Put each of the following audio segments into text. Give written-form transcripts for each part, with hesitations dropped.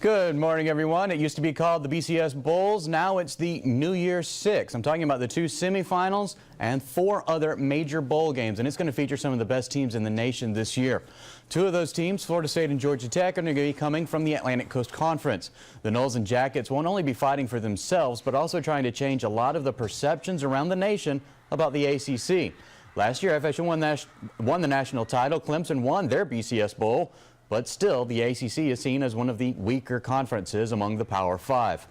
Good morning, everyone. It used to be called the BCS Bowls. Now it's the New Year's Six. I'm talking about the two semifinals and 4 other major bowl games, and it's going to feature some of the best teams in the nation this year. 2 of those teams, Florida State and Georgia Tech, are going to be coming from the Atlantic Coast Conference. The Noles and Jackets won't only be fighting for themselves, but also trying to change a lot of the perceptions around the nation about the ACC. Last year, FSU won the national title. Clemson won their BCS Bowl. But still, the ACC is seen as one of the weaker conferences among the Power 5.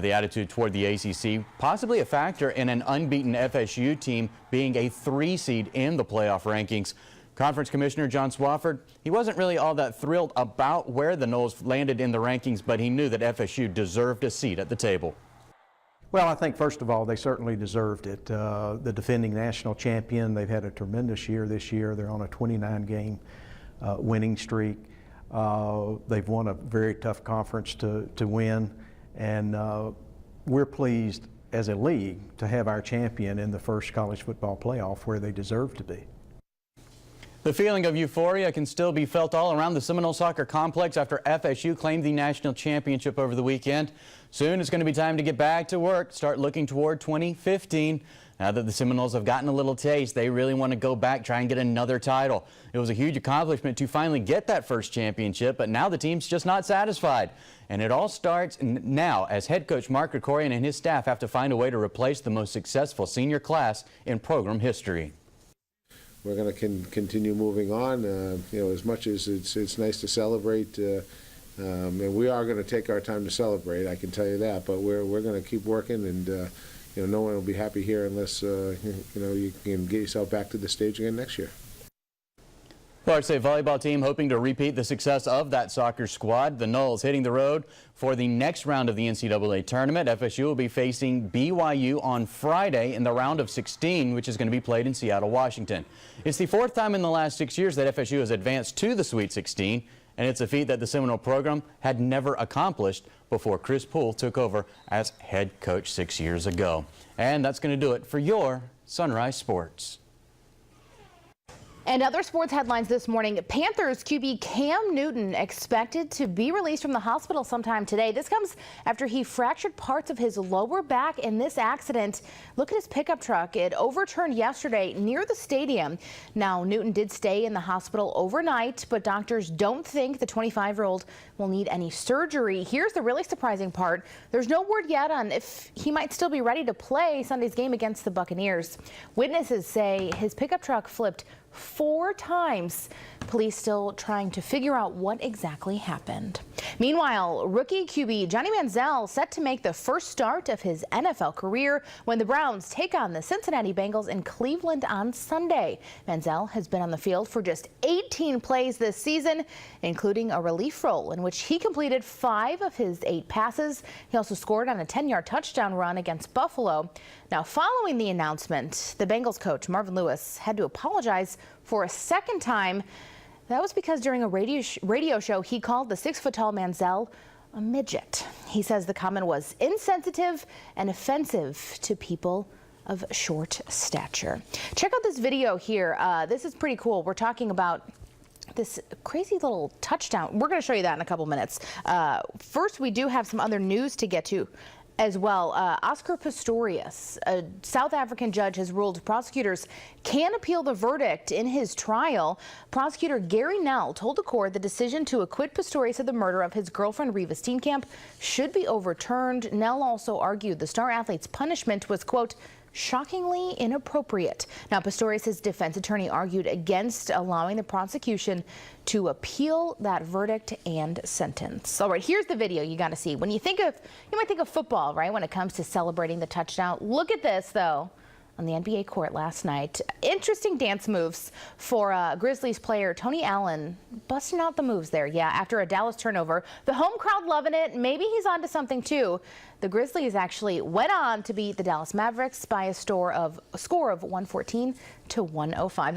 The attitude toward the ACC possibly a factor in an unbeaten FSU team being a 3 seed in the playoff rankings. Conference Commissioner John Swofford, he wasn't really all that thrilled about where the Noles landed in the rankings, but he knew that FSU deserved a seat at the table. Well, I think first of all, they certainly deserved it. The defending national champion, they've had a tremendous year this year. They're on a 29-game winning streak. They've won a very tough conference to win, and we're pleased as a league to have our champion in the first college football playoff where they deserve to be. The feeling of euphoria can still be felt all around the Seminole Soccer Complex after FSU claimed the national championship over the weekend. Soon it's going to be time to get back to work, start looking toward 2015. Now that the Seminoles have gotten a little taste, they really want to go back, try and get another title. It was a huge accomplishment to finally get that first championship, but now the team's just not satisfied. And it all starts now as head coach Mark Krikorian and his staff have to find a way to replace the most successful senior class in program history. We're going to continue moving on. As much as it's nice to celebrate, and we are going to take our time to celebrate, I can tell you that, but we're going to keep working, and no one will be happy here unless you can get yourself back to the stage again next year. Florida State volleyball team hoping to repeat the success of that soccer squad. The Noles hitting the road for the next round of the NCAA tournament. FSU will be facing BYU on Friday in the round of 16, which is going to be played in Seattle, Washington. It's the 4th time in the last 6 years that FSU has advanced to the Sweet 16, and it's a feat that the Seminole program had never accomplished before Chris Poole took over as head coach 6 years ago. And that's going to do it for your Sunrise Sports. And other sports headlines this morning. Panthers QB Cam Newton expected to be released from the hospital sometime today. This comes after he fractured parts of his lower back in this accident. Look at his pickup truck. It overturned yesterday near the stadium. Now, Newton did stay in the hospital overnight, but doctors don't think the 25-year-old will need any surgery. Here's the really surprising part. There's no word yet on if he might still be ready to play Sunday's game against the Buccaneers. Witnesses say his pickup truck flipped 4 times. Police still trying to figure out what exactly happened. Meanwhile, rookie QB Johnny Manziel set to make the first start of his NFL career when the Browns take on the Cincinnati Bengals in Cleveland on Sunday. Manziel has been on the field for just 18 plays this season, including a relief role in which he completed 5 of his 8 passes. He also scored on a 10-yard touchdown run against Buffalo. Now, following the announcement, the Bengals coach Marvin Lewis had to apologize for a second time. That was because during a radio show, he called the 6-foot-tall Manziel a midget. He says the comment was insensitive and offensive to people of short stature. Check out this video here. This is pretty cool. We're talking about this crazy little touchdown. We're going to show you that in a couple minutes. First, we do have some other news to get to as well. Oscar Pistorius, a South African judge, has ruled prosecutors can appeal the verdict in his trial. Prosecutor Gary Nell told the court the decision to acquit Pistorius of the murder of his girlfriend Reva Steenkamp should be overturned. Nell also argued the star athlete's punishment was, quote, shockingly inappropriate. Now, Pistorius' defense attorney argued against allowing the prosecution to appeal that verdict and sentence. All right, here's the video you got to see. When you might think of football, right, when it comes to celebrating the touchdown. Look at this, though, on the NBA court last night. Interesting dance moves for Grizzlies player Tony Allen, busting out the moves there. Yeah, after a Dallas turnover. The home crowd loving it. Maybe he's onto something, too. The Grizzlies actually went on to beat the Dallas Mavericks by a score of 114 to 105.